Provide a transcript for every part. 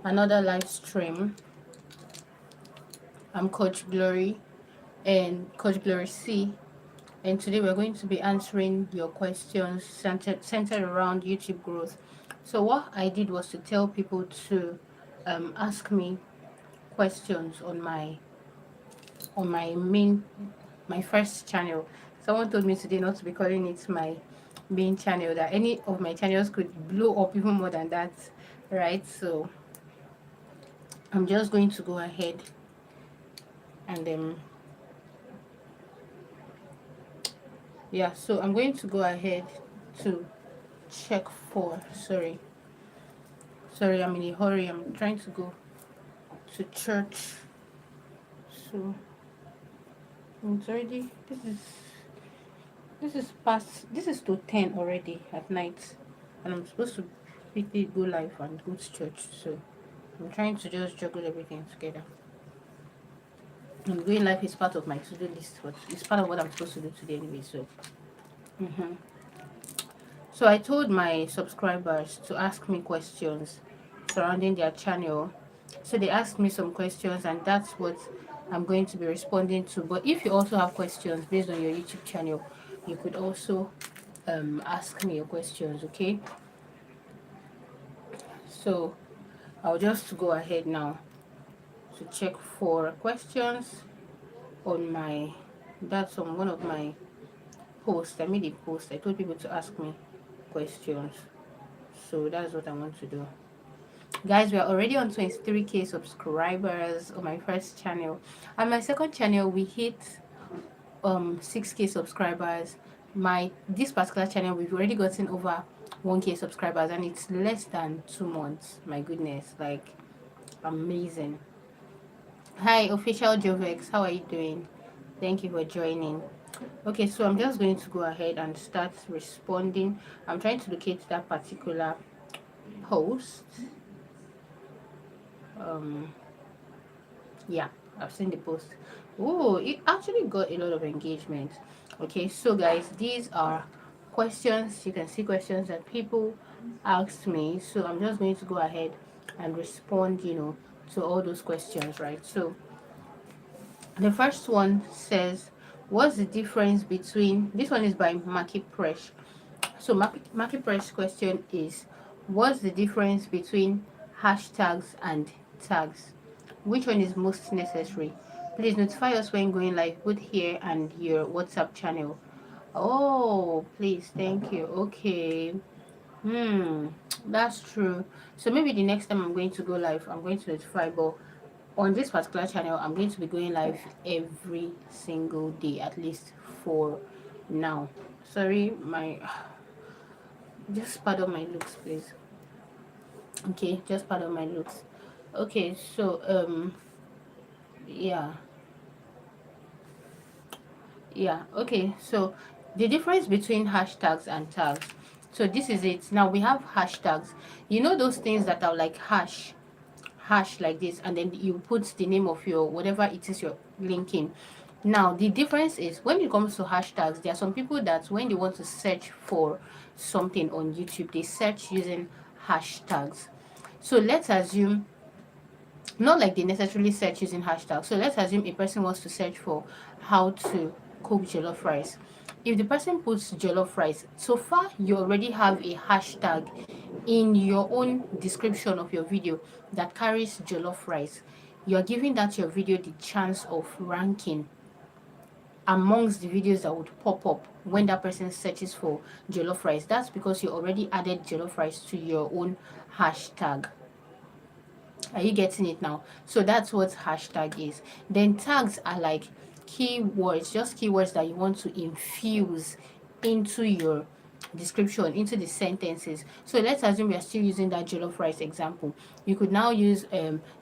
another live stream. I'm Coach Glory and Coach Glory C, and today we're going to be answering your questions centered around YouTube growth. So what I did was to tell people to ask me questions on my first channel. Someone told me today not to be calling it my main channel, that any of my channels could blow up even more than that, right? So I'm just going to go ahead and yeah, so I'm going to go ahead to check for, sorry, I'm in a hurry, I'm trying to go to church. So it's already, this is to 10 already at night, and I'm supposed to quickly go live and go to church. So I'm trying to just juggle everything together. And going live is part of my to-do list, but it's part of what I'm supposed to do today anyway. So so I told my subscribers to ask me questions surrounding their channel. So they asked me some questions, and that's what I'm going to be responding to. But if you also have questions based on your YouTube channel, you could also ask me your questions, okay? So I'll just go ahead now to check for questions on my, that's on one of my posts. I made a post. I told people to ask me questions. So that's what I want to do. Guys, we are already on 23k subscribers on my first channel. On my second channel, we hit 6k subscribers. My this particular channel, we've already gotten over 1k subscribers, and it's less than 2 months. My goodness, like amazing. Hi, official Jovex, how are you doing? Thank you for joining. Okay, so I'm just going to go ahead and start responding. I'm trying to locate that particular post. Yeah, I've seen the post. Oh, it actually got a lot of engagement. Okay, so guys, these are questions. You can see questions that people asked me, so I'm just going to go ahead and respond, to all those questions, right? So the first one says, what's the difference between, this one is by Market Press. So Market Press question is, what's the difference between hashtags and tags? Which one is most necessary? Please notify us when going live, both here and your WhatsApp channel. Oh, please, thank you. Okay. That's true. So maybe the next time I'm going to go live, I'm going to notify, but on this particular channel, I'm going to be going live every single day, at least for now. Sorry, my just pardon my looks, please. Okay, just pardon my looks. Okay, so yeah. Yeah, okay. So the difference between hashtags and tags. So this is it. Now we have hashtags. You know those things that are like hash like this, and then you put the name of your whatever it is you're linking. Now the difference is when it comes to hashtags, there are some people that when they want to search for something on YouTube, they search using hashtags. So let's assume, not like they necessarily search using hashtags. So let's assume a person wants to search for how to cook jollof rice. If the person puts jollof rice, so far you already have a hashtag in your own description of your video that carries jollof rice. You're giving that your video the chance of ranking amongst the videos that would pop up when that person searches for jollof rice. That's because you already added jollof rice to your own hashtag. Are you getting it now? So that's what hashtag is. Then tags are like keywords, just keywords that you want to infuse into your description, into the sentences. So let's assume we are still using that jollof rice example. You could now use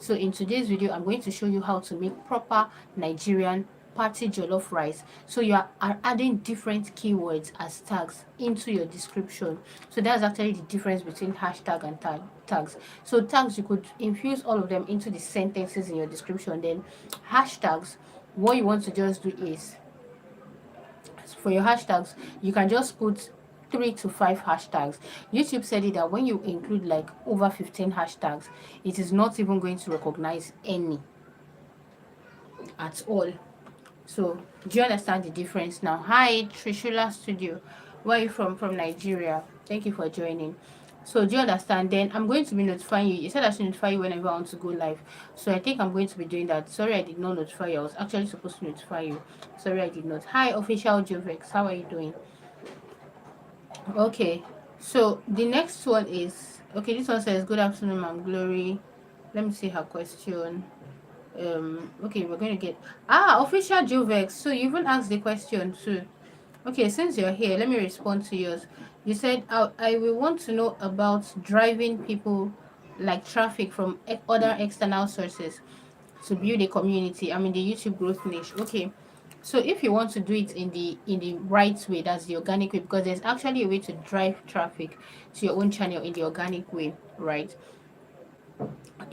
so in today's video I'm going to show you how to make proper Nigerian party jollof rice. So you are adding different keywords as tags into your description. So that's actually the difference between hashtag and tags. So tags, you could infuse all of them into the sentences in your description. Then hashtags, what you want to just do is, for your hashtags, you can just put 3 to 5 hashtags. YouTube said it that when you include like over 15 hashtags, it is not even going to recognize any at all. So do you understand the difference now? Hi, Trishula Studio. Where are you from? From Nigeria. Thank you for joining. So do you understand? Then I'm going to be notifying you. You said I should notify you whenever I want to go live. So I think I'm going to be doing that. Sorry, I did not notify you. I was actually supposed to notify you. Sorry, I did not. Hi, official Jovex. How are you doing? Okay. So the next one is, okay, this one says, good afternoon, Ma'am Glory. Let me see her question. Okay, we're going to get official Jovex. So you even asked the question too. Okay, since you're here, let me respond to yours. You said, I will want to know about driving people like traffic from other external sources to build a community. I mean, the YouTube growth niche. Okay, so if you want to do it in the right way, that's the organic way, because there's actually a way to drive traffic to your own channel in the organic way, right?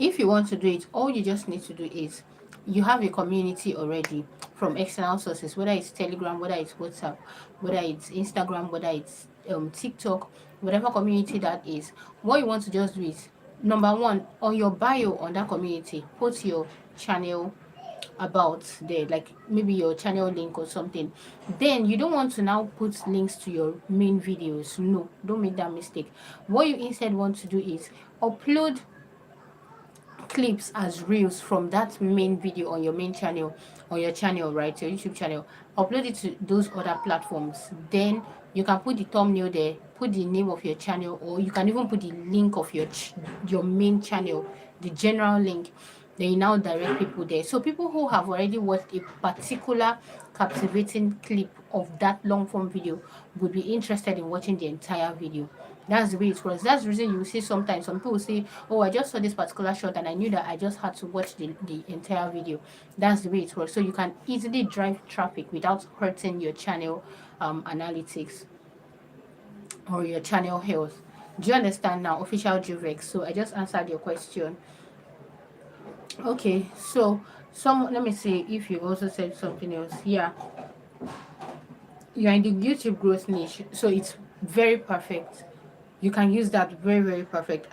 If you want to do it, all you just need to do is, you have a community already from external sources, whether it's Telegram, whether it's WhatsApp, whether it's Instagram, whether it's TikTok, whatever community that is. What you want to just do is, number one, on your bio on that community, put your channel about there, like maybe your channel link or something. Then you don't want to now put links to your main videos. No, don't make that mistake. What you instead want to do is upload clips as reels from that main video on your main channel, on your channel, right, your YouTube channel. Upload it to those other platforms. Then you can put the thumbnail there, put the name of your channel, or you can even put the link of your main channel, the general link. Then you now direct people there, so people who have already watched a particular captivating clip of that long form video would be interested in watching the entire video. That's the way it works. That's the reason you will see sometimes some people say, oh, I just saw this particular shot and I knew that I just had to watch the entire video. That's the way it works. So you can easily drive traffic without hurting your channel analytics or your channel health. Do you understand now, official Juvex? So I just answered your question. Okay, so let me see if you also said something else. Yeah, you're in the YouTube growth niche, so it's very perfect. You can use that, very very perfect.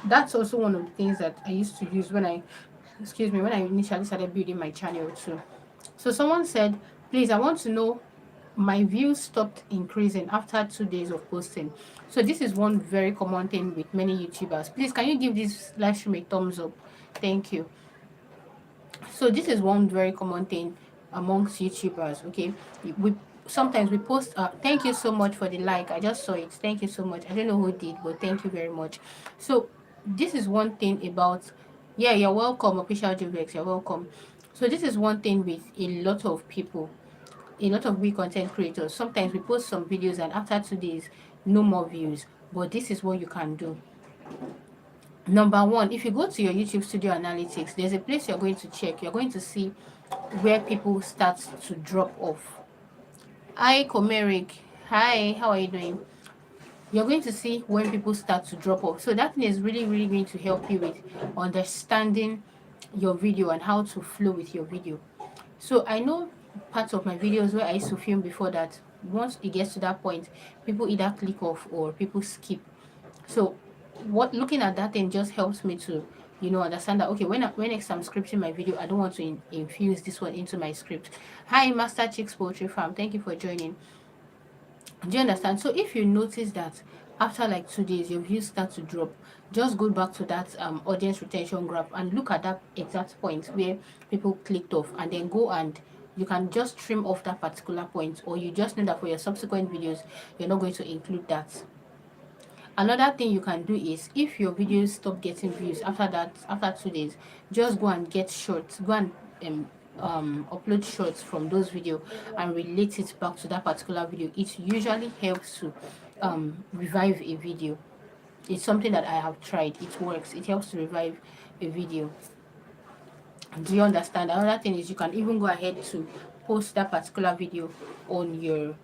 That's also one of the things that I used to use when I initially started building my channel too. So someone said, please, I want to know, my views stopped increasing after 2 days of posting. So this is one very common thing with many YouTubers. Please, can you give this live stream a thumbs up? Thank you. So this is one very common thing amongst YouTubers. Okay, we sometimes we post, thank you so much for the like, I just saw it, thank you so much. I don't know who did, but thank you very much. So this is one thing about, yeah, you're welcome, official Juvex, you're welcome. So this is one thing with a lot of people, a lot of we content creators. Sometimes we post some videos and after 2 days, no more views. But this is what you can do. Number one, if you go to your YouTube Studio Analytics, there's a place you're going to check. You're going to see where people start to drop off. Hi, Komeric. Hi, how are you doing? You're going to see when people start to drop off. So that is really, really going to help you with understanding your video and how to flow with your video. So I know parts of my videos where I used to film before that, once it gets to that point, people either click off or people skip. So looking at that thing just helps me to understand that, okay, when next I'm scripting my video, I don't want to infuse this one into my script. Hi, Master Chicks Poultry Farm, thank you for joining. Do you understand? So if you notice that after like 2 days your views start to drop, just go back to that audience retention graph and look at that exact point where people clicked off, and then go and you can just trim off that particular point, or you just know that for your subsequent videos you're not going to include that. Another thing you can do is, if your videos stop getting views after 2 days, just go and get shorts, go and upload shorts from those videos and relate it back to that particular video. It usually helps to revive a video. It's something that I have tried. It works. It helps to revive a video. Do you understand? Another thing is, you can even go ahead to post that particular video on your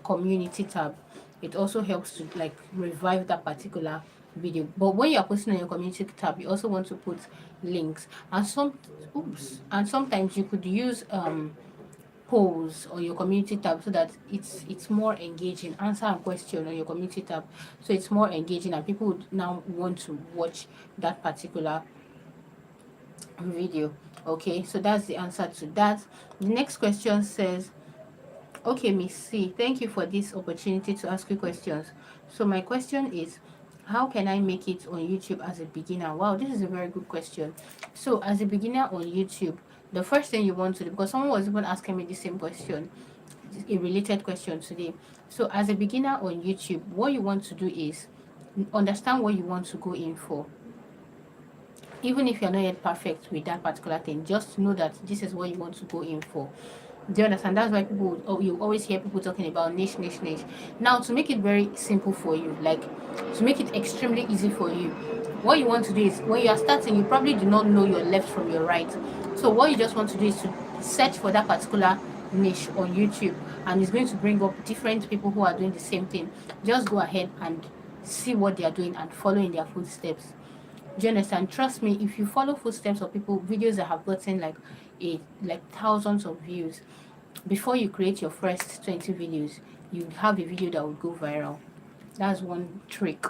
community tab. It also helps to like revive that particular video. But when you're posting on your community tab, you also want to put links, and sometimes you could use polls on your community tab so that it's more engaging. Answer a question on your community tab, so it's more engaging and people would now want to watch that particular video. Okay, so that's the answer to that. The next question says, okay, Miss C, thank you for this opportunity to ask you questions. So my question is, how can I make it on YouTube as a beginner? Wow, this is a very good question. So as a beginner on YouTube, the first thing you want to do, because someone was even asking me the same question, a related question today. So as a beginner on YouTube, what you want to do is understand what you want to go in for. Even if you're not yet perfect with that particular thing, just know that this is what you want to go in for. Do you understand? That's why people, oh, you always hear people talking about niche, niche, niche. Now, to make it very simple for you, like to make it extremely easy for you, what you want to do is when you are starting, you probably do not know your left from your right. So what you just want to do is to search for that particular niche on YouTube, and it's going to bring up different people who are doing the same thing. Just go ahead and see what they are doing and follow in their footsteps. Do you understand? Trust me, if you follow footsteps of people, videos that have gotten like thousands of views, before you create your first 20 videos, you have a video that will go viral. That's one trick.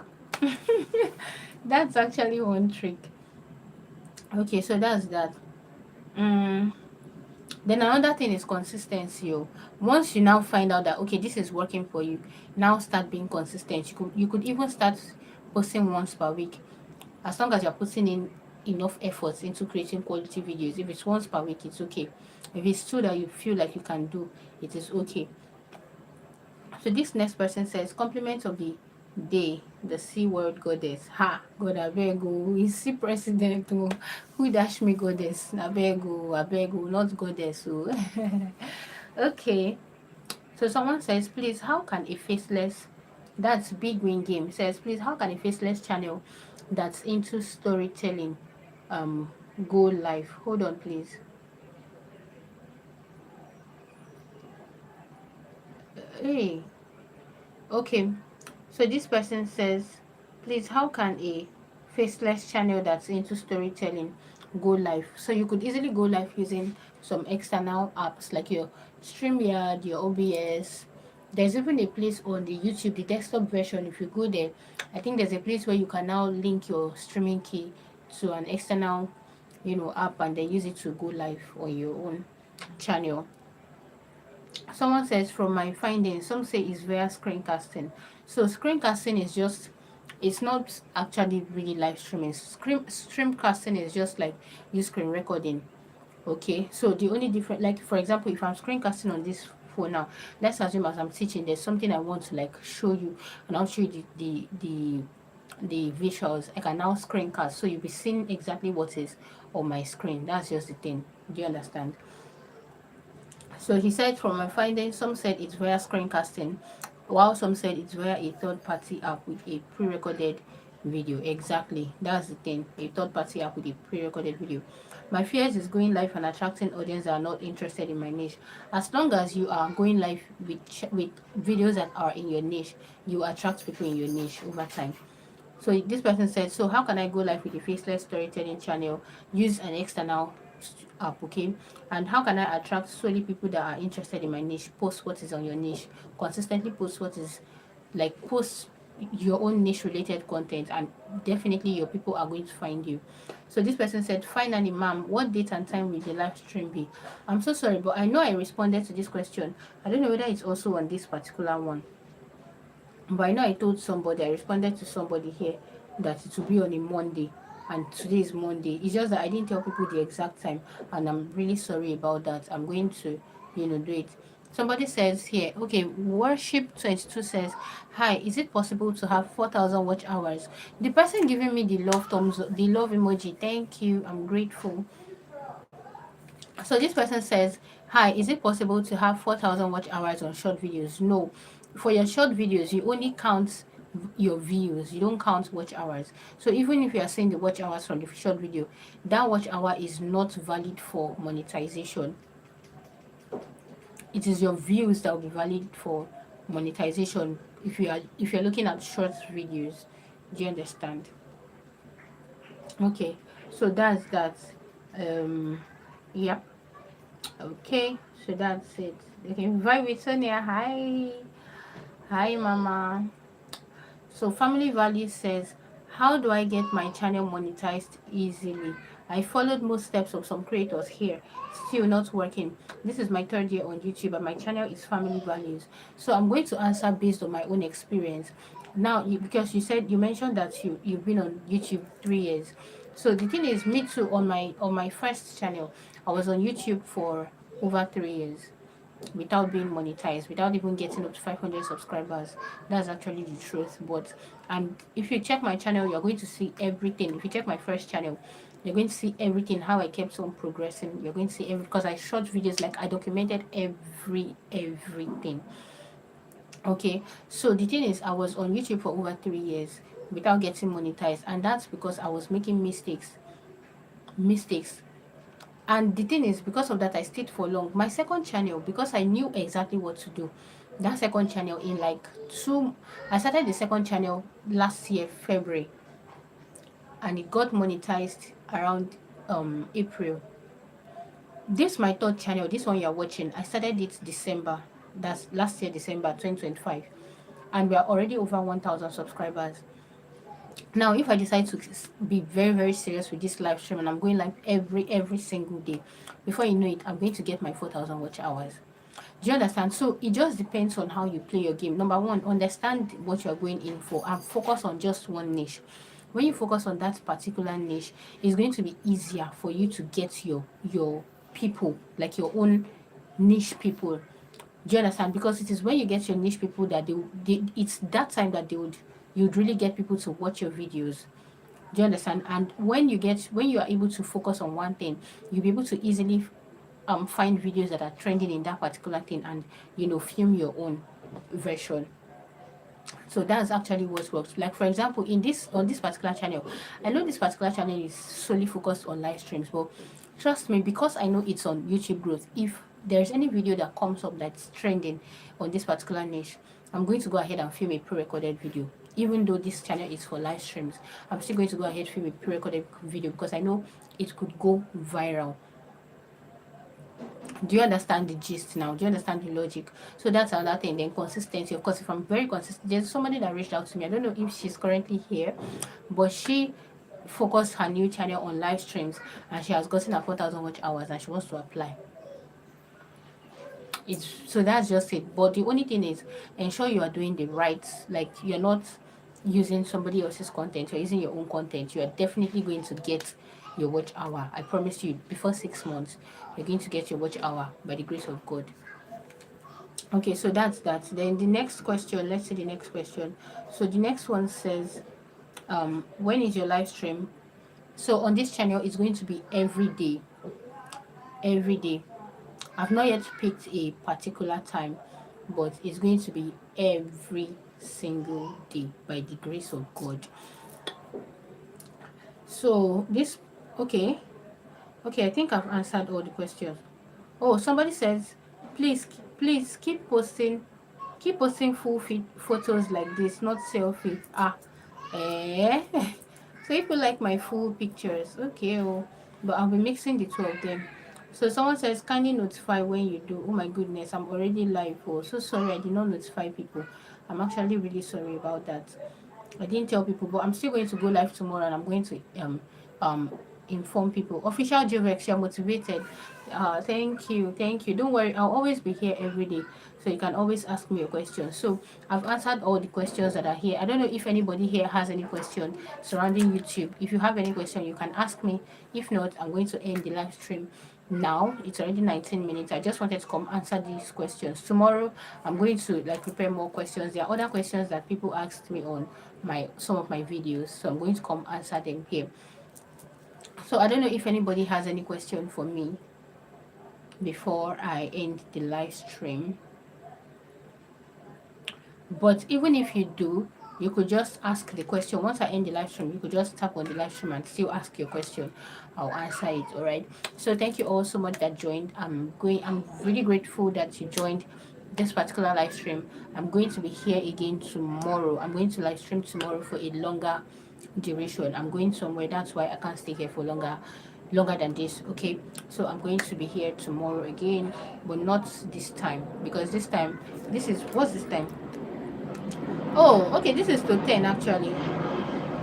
That's actually one trick. Okay, so that's that. Mm, then another thing is consistency. Oh. Once you now find out that okay, this is working for you, now start being consistent. You could even start posting once per week, as long as you're putting in enough efforts into creating quality videos. If it's once per week, it's okay. If it's two that you feel like you can do, it is okay. So this next person says, compliments of the day, the C word goddess. Ha, God, I beg you. Is C president? Oh, who dash me goddess? I beg you, not goddess. Oh. Okay. So someone says, please, how can a faceless, that's Big Win Game, says, please, how can a faceless channel that's into storytelling um go live? Hold on, please. Hey, okay. So this person says, please, how can a faceless channel that's into storytelling go live? So you could easily go live using some external apps like your StreamYard, your OBS. There's even a place on the YouTube, the desktop version. If you go there, I think there's a place where you can now link your streaming key to an external, app, and then use it to go live on your own channel. Someone says, from my findings, some say it's via screencasting. So screencasting is just, it's not actually really live streaming. Streamcasting is just like you screen recording. Okay, so the only different, like for example, if I'm screencasting on this phone now, let's assume as I'm teaching, there's something I want to like show you, and I'll show you the visuals. I can now screencast, so you'll be seeing exactly what is on my screen. That's just the thing. Do you understand? So he said, from my findings, some said it's via screencasting, while some said it's via a third-party app with a pre-recorded video. Exactly, that's the thing. A third-party app with a pre-recorded video. My fears is going live and attracting audience that are not interested in my niche. As long as you are going live with videos that are in your niche, you attract people in your niche over time. So this person said, so how can I go live with a faceless storytelling channel? Use an external app, okay? And how can I attract solely people that are interested in my niche? Post what is on your niche. Consistently post what is, like, post your own niche related content, and definitely your people are going to find you. So this person said, finally, ma'am, what date and time will the live stream be? I'm so sorry, but I know I responded to this question. I don't know whether it's also on this particular one. But I know I told somebody, I responded to somebody here that it will be on a Monday, and today is Monday. It's just that I didn't tell people the exact time, and I'm really sorry about that. I'm going to, do it. Somebody says here, okay, Worship 22 says, hi, is it possible to have 4,000 watch hours? The person giving me the love thumbs, the love emoji, thank you, I'm grateful. So this person says, hi, is it possible to have 4,000 watch hours on short videos? No. For your short videos, you only count your views. You don't count watch hours. So even if you are seeing the watch hours from the short video, that watch hour is not valid for monetization. It is your views that will be valid for monetization if you're looking at short videos. Do you understand? Okay. So that's that. Yeah. Okay, so that's it. Okay, vibe with Sonia. Hi, Mama. So Family Value says, how do I get my channel monetized easily? I followed most steps of some creators here, still not working. This is my third year on YouTube and my channel is Family Values. So I'm going to answer based on my own experience. Now, because you mentioned that you've been on YouTube 3 years. So the thing is, me too, on my first channel, I was on YouTube for over 3 years without being monetized, without even getting up to 500 subscribers. That's actually the truth. But and if you check my channel, you're going to see everything. If you check my first channel, you're going to see everything, how I kept on progressing. You're going to see every, because I shot videos, like I documented everything. Okay, so the thing is, I was on YouTube for over 3 years without getting monetized, and that's because I was making mistakes. And the thing is, because of that, I stayed for long. My second channel, because I knew exactly what to do, that second channel in like I started the second channel last year February, and it got monetized around April. This my third channel, this one you're watching, I started it December, that's last year December 2025, and we are already over 1,000 subscribers. Now if I decide to be very serious with this live stream, and I'm going live every single day, before you know it, I'm going to get my 4,000 watch hours. Do you understand? So it just depends on how you play your game. Number one, understand what you're going in for and focus on just one niche. When you focus on that particular niche, it's going to be easier for you to get your people, like your own niche people. Do you understand? Because it is when you get your niche people that it's that time that you'd really get people to watch your videos. Do you understand? And when you are able to focus on one thing, you'll be able to easily find videos that are trending in that particular thing, and film your own version. So that's actually what works. Like for example, on this particular channel, I know this particular channel is solely focused on live streams, but trust me, because I know it's on YouTube growth, if there's any video that comes up that's trending on this particular niche, I'm going to go ahead and film a pre-recorded video. Even though this channel is for live streams, I'm still going to go ahead and film a pre-recorded video because I know it could go viral. Do you understand the gist now? Do you understand the logic? So that's another thing. Then consistency. Of course, if I'm very consistent, there's somebody that reached out to me. I don't know if she's currently here, but she focused her new channel on live streams, and she has gotten her 4,000 watch hours, and she wants to apply. So that's just it. But the only thing is, ensure you are doing the right, like you're not using somebody else's content, you're using your own content. You are definitely going to get your watch hour. I promise you, before 6 months, you're going to get your watch hour by the grace of God. Okay, so that's that. Then the next question, let's see the next question. So the next one says, when is your live stream? So on this channel, it's going to be every day. Every day. I've not yet picked a particular time, but it's going to be every single day by the grace of God. So this, okay, I think I've answered all the questions. Oh, somebody says, please keep posting full fit photos like this, not selfie. Eh. So if you like my full pictures, okay, oh, but I'll be mixing the two of them. So someone says, kindly notify when you do. Oh my goodness, I'm already live. Oh, so sorry, I did not notify people. I'm actually really sorry about that. I didn't tell people, but I'm still going to go live tomorrow, and I'm going to um inform people. Official Jvex, you're motivated. Thank you. Don't worry, I'll always be here every day, so you can always ask me a question. So I've answered all the questions that are here. I don't know if anybody here has any question surrounding YouTube. If you have any question, you can ask me. If not, I'm going to end the live stream now. It's already 19 minutes. I just wanted to come answer these questions. Tomorrow I'm going to prepare more questions. There are other questions that people asked me on some of my videos, so I'm going to come answer them here. So I don't know if anybody has any question for me before I end the live stream. But even if you do, you could just ask the question. Once I end the live stream, you could just tap on the live stream and still ask your question. I'll answer it. All right. So thank you all so much that joined. I'm really grateful that you joined this particular live stream. I'm going to be here again tomorrow. I'm going to live stream tomorrow for a longer duration. I'm going somewhere, that's why I can't stay here for longer. longer than this. Okay, so I'm going to be here tomorrow again, but not this time, because this time, this is, what's this time? Oh, okay, this is to 10 actually.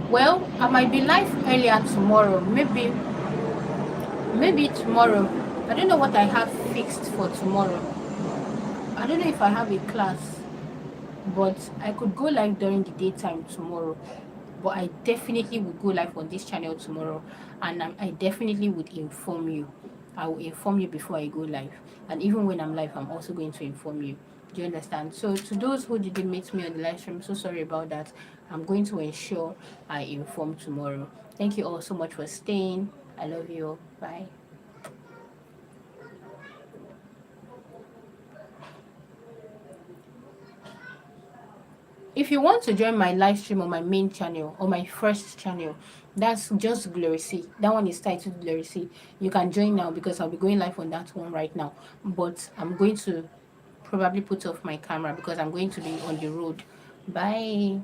Well, I might be live earlier tomorrow, maybe tomorrow. I don't know what I have fixed for tomorrow. I don't know if I have a class, but I could go live during the daytime tomorrow. But I definitely would go live on this channel tomorrow, and I definitely would inform you. I will inform you before I go live, and even when I'm live, I'm also going to inform you. Do you understand? So to those who didn't meet me on the live stream, so sorry about that. I'm going to ensure I inform tomorrow. Thank you all so much for staying. I love you. Bye. If you want to join my live stream on my main channel or my first channel, that's just Glory C. That one is titled Glory C. You can join now because I'll be going live on that one right now. But I'm going to probably put off my camera because I'm going to be on the road. Bye.